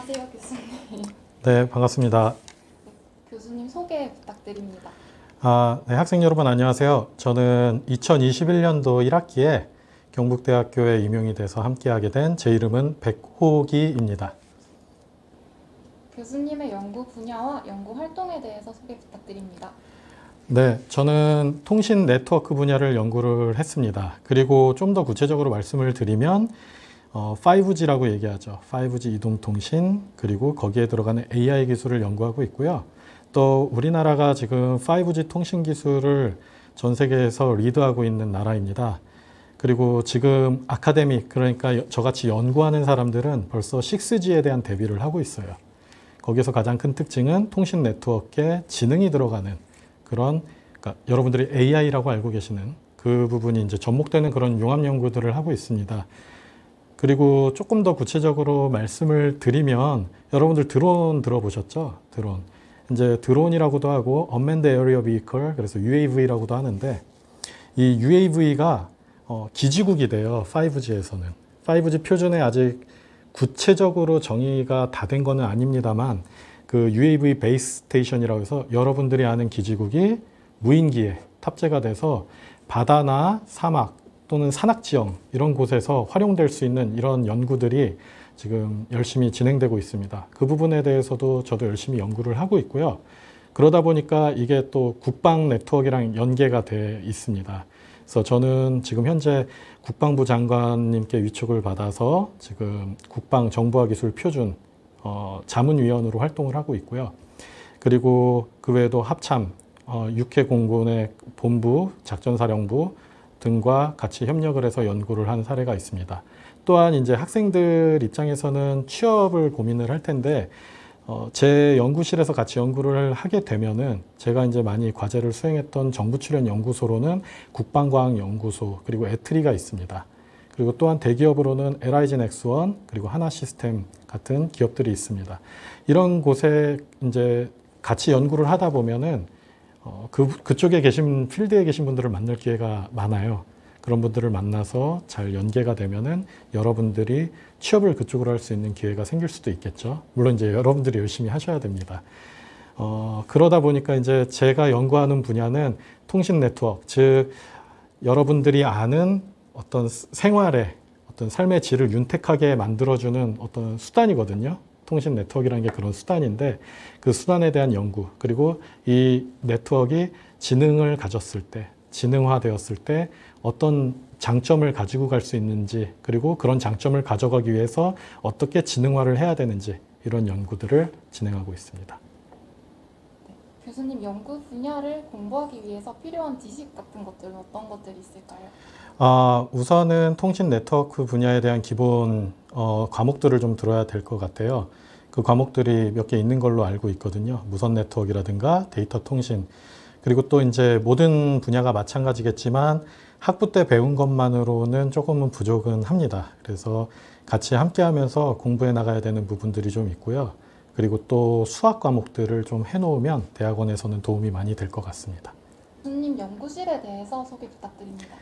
안녕하세요, 교수님. 네, 반갑습니다. 교수님 소개 부탁드립니다. 네, 학생 여러분 안녕하세요. 저는 2021년도 1학기에 경북대학교에 임용이 돼서 함께하게 된 제 이름은 백호기입니다. 교수님의 연구 분야와 연구 활동에 대해서 소개 부탁드립니다. 네, 저는 통신 네트워크 분야를 연구를 했습니다. 그리고 좀 더 구체적으로 말씀을 드리면 5G라고 얘기하죠. 5G 이동통신, 그리고 거기에 들어가는 AI 기술을 연구하고 있고요. 또 우리나라가 지금 5G 통신 기술을 전 세계에서 리드하고 있는 나라입니다. 그리고 지금 아카데믹, 그러니까 저같이 연구하는 사람들은 벌써 6G에 대한 대비를 하고 있어요. 거기서 가장 큰 특징은 통신 네트워크에 지능이 들어가는 그런, 그러니까 여러분들이 AI라고 알고 계시는 그 부분이 이제 접목되는 그런 융합 연구들을 하고 있습니다. 그리고 조금 더 구체적으로 말씀을 드리면 여러분들 드론 들어보셨죠? 드론. 이제 드론이라고도 하고 Unmanned Aerial Vehicle, 그래서 UAV라고도 하는데 이 UAV가 기지국이 돼요. 5G에서는. 5G 표준에 아직 구체적으로 정의가 다 된 거는 아닙니다만 그 UAV 베이스 스테이션이라고 해서 여러분들이 아는 기지국이 무인기에 탑재가 돼서 바다나 사막 또는 산악지형 이런 곳에서 활용될 수 있는 이런 연구들이 지금 열심히 진행되고 있습니다. 그 부분에 대해서도 저도 열심히 연구를 하고 있고요. 그러다 보니까 이게 또 국방 네트워크랑 연계가 돼 있습니다. 그래서 저는 지금 현재 국방부 장관님께 위촉을 받아서 지금 국방정보화기술 표준 자문위원으로 활동을 하고 있고요. 그리고 그 외에도 합참, 육해공군의 본부, 작전사령부 등과 같이 협력을 해서 연구를 한 사례가 있습니다. 또한 이제 학생들 입장에서는 취업을 고민을 할 텐데 제 연구실에서 같이 연구를 하게 되면은 제가 이제 많이 과제를 수행했던 정부 출연 연구소로는 국방과학연구소 그리고 에트리가 있습니다. 그리고 또한 대기업으로는 LIG 넥스원 그리고 하나시스템 같은 기업들이 있습니다. 이런 곳에 이제 같이 연구를 하다 보면은 그쪽에 계신 필드에 계신 분들을 만날 기회가 많아요. 그런 분들을 만나서 잘 연계가 되면은 여러분들이 취업을 그쪽으로 할 수 있는 기회가 생길 수도 있겠죠. 물론 이제 여러분들이 열심히 하셔야 됩니다. 그러다 보니까 이제 제가 연구하는 분야는 통신 네트워크, 즉 여러분들이 아는 어떤 생활의 어떤 삶의 질을 윤택하게 만들어주는 어떤 수단이거든요. 통신 네트워크라는 게 그런 수단인데 그 수단에 대한 연구, 그리고 이 네트워크가 지능을 가졌을 때, 지능화되었을 때 어떤 장점을 가지고 갈 수 있는지, 그리고 그런 장점을 가져가기 위해서 어떻게 지능화를 해야 되는지 이런 연구들을 진행하고 있습니다. 네, 교수님 연구 분야를 공부하기 위해서 필요한 지식 같은 것들은 어떤 것들이 있을까요? 우선은 통신 네트워크 분야에 대한 기본 과목들을 좀 들어야 될 것 같아요. 그 과목들이 몇 개 있는 걸로 알고 있거든요. 무선 네트워크라든가 데이터 통신, 그리고 또 이제 모든 분야가 마찬가지겠지만 학부 때 배운 것만으로는 조금은 부족은 합니다. 그래서 같이 함께 하면서 공부해 나가야 되는 부분들이 좀 있고요. 그리고 또 수학 과목들을 좀 해놓으면 대학원에서는 도움이 많이 될 것 같습니다. 교수님 연구실에 대해서 소개 부탁드립니다.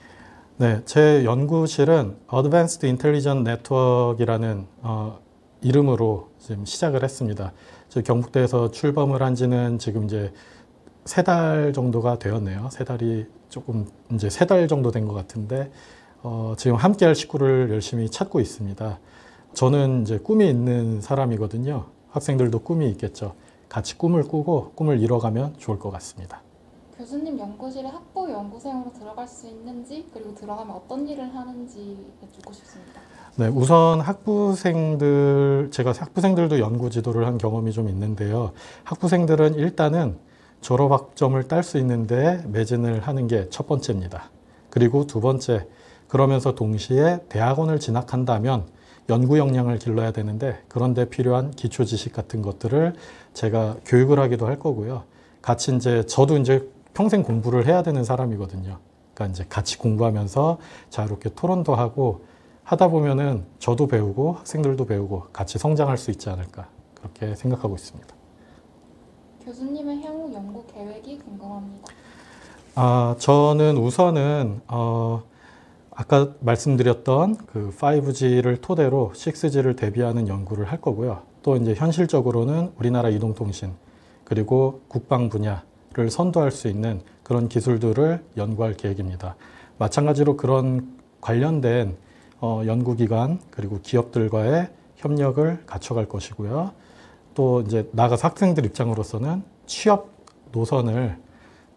네, 제 연구실은 Advanced Intelligent Network이라는 이름으로 지금 시작을 했습니다. 저 경북대에서 출범을 한 지는 지금 이제 3달 정도가 되었네요. 3달이 조금 이제 3달 정도 된 것 같은데 지금 함께할 식구를 열심히 찾고 있습니다. 저는 이제 꿈이 있는 사람이거든요. 학생들도 꿈이 있겠죠. 같이 꿈을 꾸고 꿈을 이뤄가면 좋을 것 같습니다. 교수님 연구실에 학부 연구생으로 들어갈 수 있는지, 그리고 들어가면 어떤 일을 하는지 여쭙고 싶습니다. 네, 우선 제가 학부생들도 연구 지도를 한 경험이 좀 있는데요. 학부생들은 일단은 졸업학점을 딸 수 있는데 매진을 하는 게 첫 번째입니다. 그리고 두 번째, 그러면서 동시에 대학원을 진학한다면 연구 역량을 길러야 되는데 그런데 필요한 기초 지식 같은 것들을 제가 교육을 하기도 할 거고요. 같이 저도 평생 공부를 해야 되는 사람이거든요. 그러니까 이제 같이 공부하면서 자유롭게 토론도 하고 하다 보면은 저도 배우고 학생들도 배우고 같이 성장할 수 있지 않을까 그렇게 생각하고 있습니다. 교수님의 향후 연구 계획이 궁금합니다. 저는 우선은 아까 말씀드렸던 그 5G를 토대로 6G를 대비하는 연구를 할 거고요. 또 이제 현실적으로는 우리나라 이동통신 그리고 국방 분야를 선도할 수 있는 그런 기술들을 연구할 계획입니다. 마찬가지로 그런 관련된 연구기관 그리고 기업들과의 협력을 갖춰갈 것이고요. 또 이제 나아가서 학생들 입장으로서는 취업 노선을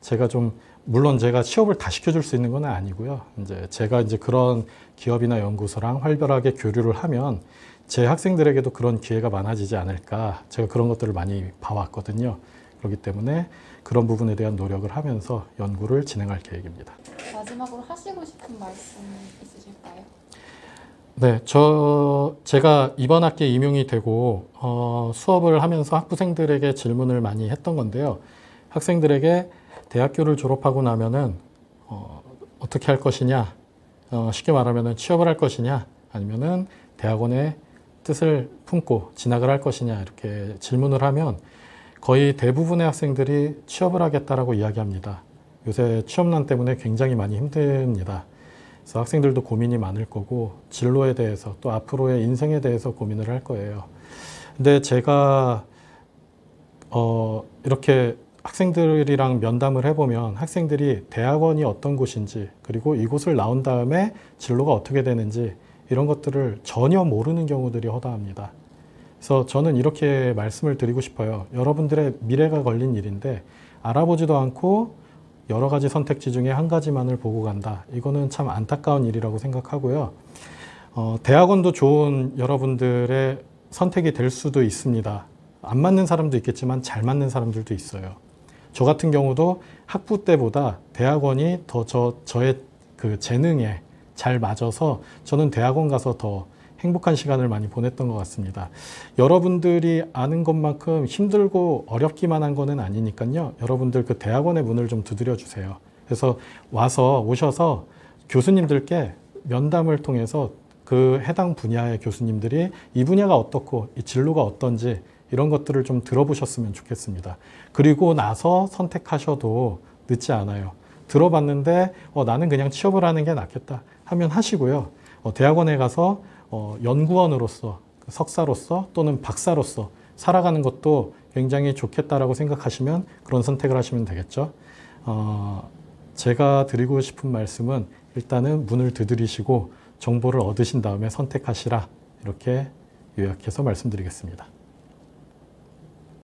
제가 좀 물론 제가 취업을 다 시켜줄 수 있는 건 아니고요. 이제 제가 이제 그런 기업이나 연구소랑 활발하게 교류를 하면 제 학생들에게도 그런 기회가 많아지지 않을까. 제가 그런 것들을 많이 봐왔거든요. 그렇기 때문에 그런 부분에 대한 노력을 하면서 연구를 진행할 계획입니다. 마지막으로 하시고 싶은 말씀 있으실까요? 네, 제가 이번 학기에 임용이 되고 수업을 하면서 학부생들에게 질문을 많이 했던 건데요. 학생들에게 대학교를 졸업하고 나면은 어떻게 할 것이냐, 쉽게 말하면은 취업을 할 것이냐, 아니면은 대학원의 뜻을 품고 진학을 할 것이냐 이렇게 질문을 하면 거의 대부분의 학생들이 취업을 하겠다라고 이야기합니다. 요새 취업난 때문에 굉장히 많이 힘듭니다. 그래서 학생들도 고민이 많을 거고 진로에 대해서 또 앞으로의 인생에 대해서 고민을 할 거예요. 근데 제가 이렇게 학생들이랑 면담을 해보면 학생들이 대학원이 어떤 곳인지 그리고 이곳을 나온 다음에 진로가 어떻게 되는지 이런 것들을 전혀 모르는 경우들이 허다합니다. 그래서 저는 이렇게 말씀을 드리고 싶어요. 여러분들의 미래가 걸린 일인데 알아보지도 않고 여러 가지 선택지 중에 한 가지만을 보고 간다. 이거는 참 안타까운 일이라고 생각하고요. 대학원도 좋은 여러분들의 선택이 될 수도 있습니다. 안 맞는 사람도 있겠지만 잘 맞는 사람들도 있어요. 저 같은 경우도 학부 때보다 대학원이 더 저의 그 재능에 잘 맞아서 저는 대학원 가서 더 행복한 시간을 많이 보냈던 것 같습니다. 여러분들이 아는 것만큼 힘들고 어렵기만 한 거는 아니니까요. 여러분들 그 대학원의 문을 좀 두드려 주세요. 그래서 오셔서 교수님들께 면담을 통해서 그 해당 분야의 교수님들이 이 분야가 어떻고 이 진로가 어떤지 이런 것들을 좀 들어보셨으면 좋겠습니다. 그리고 나서 선택하셔도 늦지 않아요. 들어봤는데 나는 그냥 취업을 하는 게 낫겠다 하면 하시고요. 대학원에 가서 연구원으로서 석사로서 또는 박사로서 살아가는 것도 굉장히 좋겠다라고 생각하시면 그런 선택을 하시면 되겠죠. 제가 드리고 싶은 말씀은 일단은 문을 두드리시고 정보를 얻으신 다음에 선택하시라 이렇게 요약해서 말씀드리겠습니다.